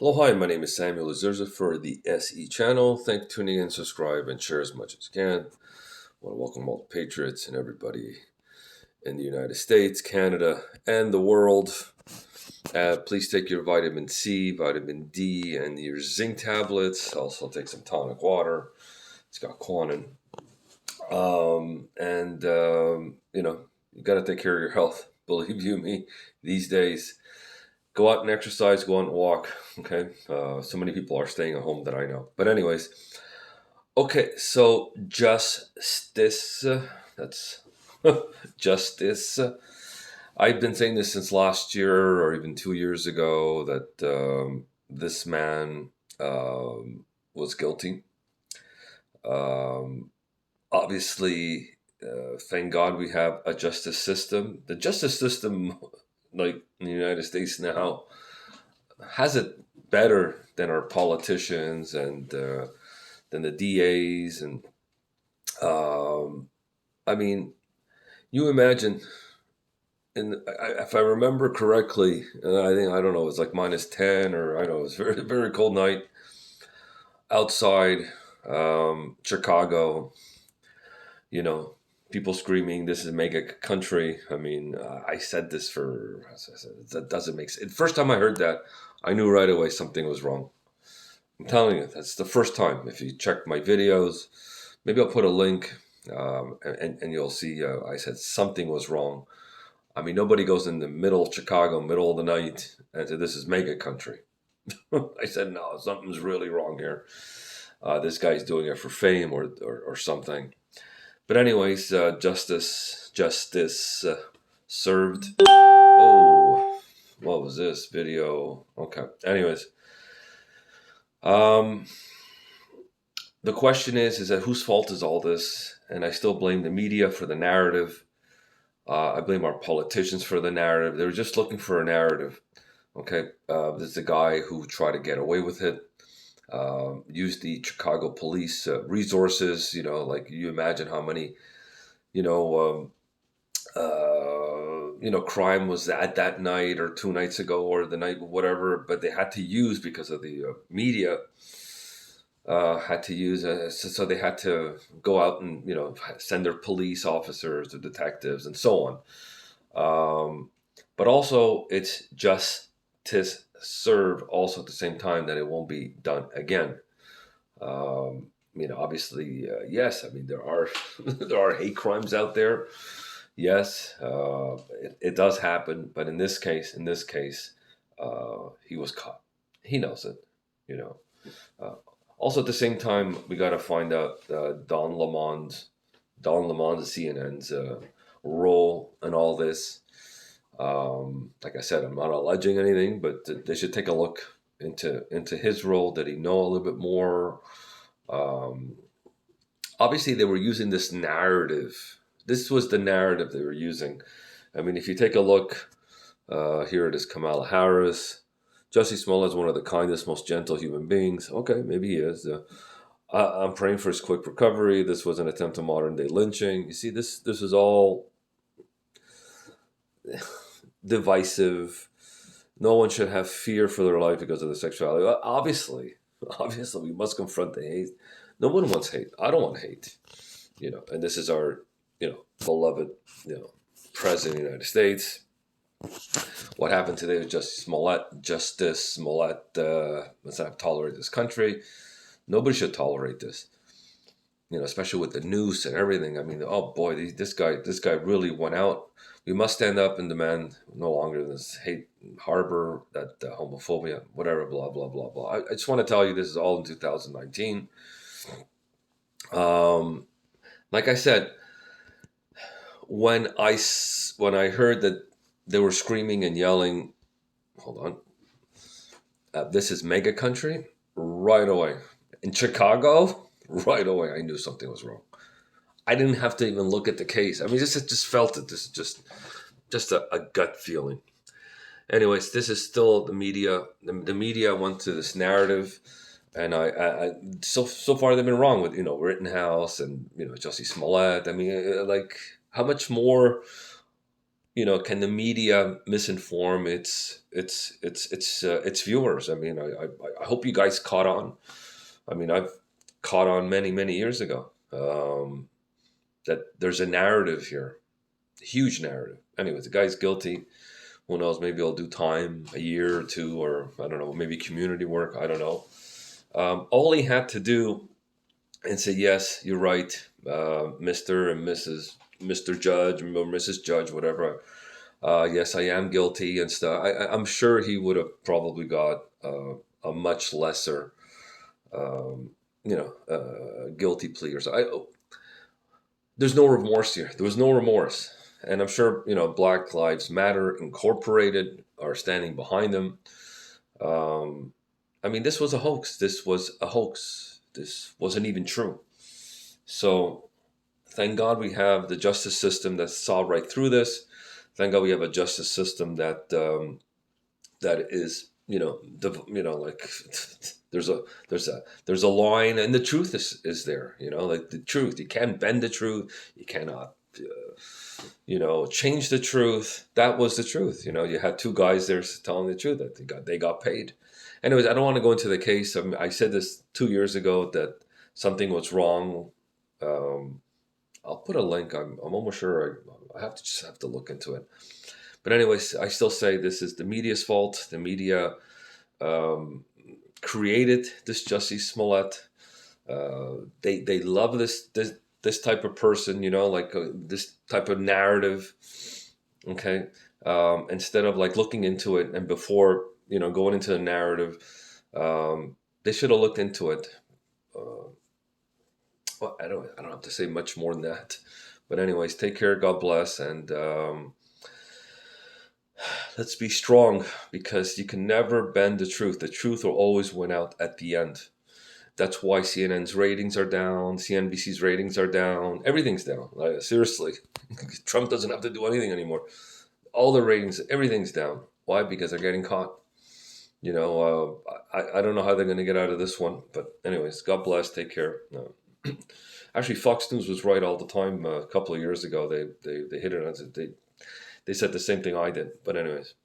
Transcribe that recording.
Hello, hi, my name is Samuel Azurza for the SE channel. Thank you for tuning in, subscribe, and share as much as you can. I want to welcome all the patriots and everybody in the United States, Canada, and the world. Please take your vitamin C, vitamin D, and your zinc tablets. Also take some tonic water. It's got quinine. You got to take care of your health. Believe you me, these days go out and exercise, go out and walk. Okay. So many people are staying at home that I know. But, anyways, okay. So, justice. That's justice. I've been saying this since last year or even 2 years ago that this man was guilty. Um, Obviously, thank God we have a justice system. The justice system, like in the United States now, has it better than our politicians and than the DAs. And um, I mean, you imagine, if I remember correctly, I don't know, it was like -10, or I don't know, it was very very cold night outside Chicago. You know, people screaming, "This is a mega country." I mean, I said this for that doesn't make sense. The first time I heard that, I knew right away something was wrong. I'm telling you, that's the first time. If you check my videos, maybe I'll put a link, and you'll see. I said something was wrong. I mean, nobody goes in the middle of Chicago, middle of the night, and said, "This is mega country." I said, "No, something's really wrong here. This guy's doing it for fame or something." But anyways, justice served. Oh, what was this video? Okay. Anyways, um, the question is that whose fault is all this? And I still blame the media for the narrative. I blame our politicians for the narrative. They were just looking for a narrative. Okay, there's a guy who tried to get away with it. Used the Chicago police resources. Like you imagine how many, you know, crime was at that night or 2 nights ago or the night whatever. But they had to use because of the media. Had to use so they had to go out and send their police officers, or detectives, and so on. But also, it's justice served also at the same time that it won't be done again. Obviously, yes. I mean, there are there are hate crimes out there. Yes, it does happen. But in this case, he was caught. He knows it. You know. Uh, Also, at the same time, we got to find out Don Lemond's CNN's role in all this. Like I said, I'm not alleging anything, but they should take a look into his role. Did he know a little bit more? Um, Obviously, they were using this narrative. This was the narrative they were using. I mean, if you take a look, here it is, Kamala Harris. Tice Smollett is one of the kindest, most gentle human beings. Okay, maybe he is. I'm praying for his quick recovery. This was an attempt to modern day lynching. You see, this is all divisive. No one should have fear for their life because of their sexuality. Obviously, we must confront the hate. No one wants hate. I don't want hate. And this is our, beloved, president of the United States. What happened today with Justice Smollett, let's not tolerate this country. Nobody should tolerate this. Especially with the noose and everything. I mean, oh boy, this guy really went out. We must stand up and demand no longer this hate harbor, that homophobia, whatever, blah blah blah blah. I just want to tell you, this is all in 2019. Like I said, when I heard that they were screaming and yelling, hold on, this is mega country, right away. In Chicago, right away, I knew something was wrong. I didn't have to even look at the case. I mean, just felt it. This is just a gut feeling. Anyways, this is still the media. The media went to this narrative, and so far they've been wrong with Rittenhouse and Jussie Smollett. I mean, like, how much more can the media misinform its viewers? I mean, I hope you guys caught on. I mean, I've caught on many years ago, that there's a narrative here, a huge narrative. Anyways, the guy's guilty. Who knows? Maybe he'll do time, a year or two, or I don't know, maybe community work. I don't know. All he had to do and say, yes, you're right, Mr. and Mr. Judge, or Mrs. Judge, whatever. Yes, I am guilty and stuff. I'm sure he would have probably got a much lesser, um, guilty plea or so. There's no remorse here. There was no remorse. And I'm sure, Black Lives Matter Incorporated are standing behind them. Um, I mean, this was a hoax. This was a hoax. This wasn't even true. So thank God we have the justice system that saw right through this. Thank God we have a justice system that is, like there's a line, and the truth is there. Like the truth. You can't bend the truth. You cannot. Change the truth. That was the truth. You had two guys there telling the truth that they got paid. Anyways, I don't want to go into the case. I said this 2 years ago that something was wrong. Um, I'll put a link. I'm almost sure I have to look into it. But anyways, I still say this is the media's fault. The media um, created this JuSS Smollett. They love this type of person, like this type of narrative. Okay, instead of like looking into it and before going into the narrative, they should have looked into it. Uh, well, I don't have to say much more than that. But anyways, take care. God bless, and let's be strong because you can never bend the truth. The truth will always win out at the end. That's why CNN's ratings are down, CNBC's ratings are down, everything's down. Like, seriously, Trump doesn't have to do anything anymore. All the ratings, everything's down. Why? Because they're getting caught. I don't know how they're going to get out of this one. But anyways, God bless. Take care. No. Actually, Fox News was right all the time. A couple of years ago, they hit it on it. They said the same thing I did. But anyways.